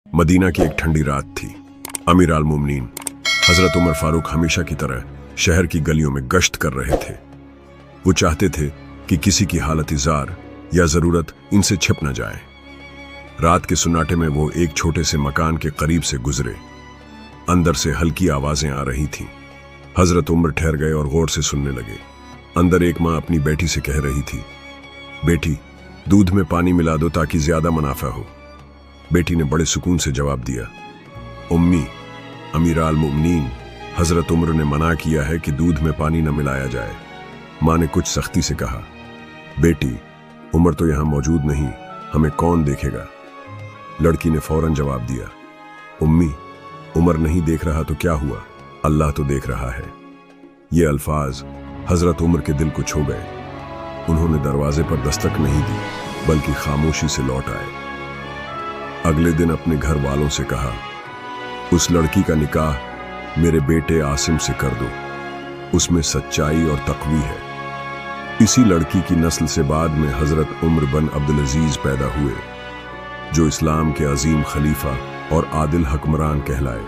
Medina की एक ठंडी रात थी। अमीर आल मोमिनीन हजरत उमर फारूक हमेशा की तरह शहर की गलियों में गश्त कर रहे थे। वो चाहते थे कि किसी की हालत इजार या जरूरत इनसे छिप न जाए। रात के सुन्नाटे में वो एक छोटे से मकान के करीब से गुजरे। अंदर से हल्की आवाजें आ रही थीं। हजरत उमर ठहर गए और गौर से सुनने लगे। अंदर एक माँ अपनी बेटी से कह रही थी, बेटी, दूध में पानी मिला दो ताकि ज्यादा मुनाफा हो। बेटी ने बड़े सुकून से जवाब दिया, उम्मी, अमीर आल मोमिनीन हजरत उमर ने मना किया है कि दूध में पानी न मिलाया जाए। माँ ने कुछ सख्ती से कहा, बेटी, उमर तो यहाँ मौजूद नहीं, हमें कौन देखेगा। लड़की ने फौरन जवाब दिया, उम्मी, उमर नहीं देख रहा तो क्या हुआ, अल्लाह तो देख रहा है। ये अल्फाज हजरत उमर के दिल को छू गए। उन्होंने दरवाजे पर दस्तक नहीं दी, बल्कि खामोशी से लौट आए। अगले दिन अपने घर वालों से कहा, उस लड़की का निकाह मेरे बेटे आसिम से कर दो, उसमें सच्चाई और तक़वी है। इसी लड़की की नस्ल से बाद में हजरत उमर बिन अब्दुल अजीज पैदा हुए, जो इस्लाम के अजीम खलीफा और आदिल हुक्मरान कहलाए।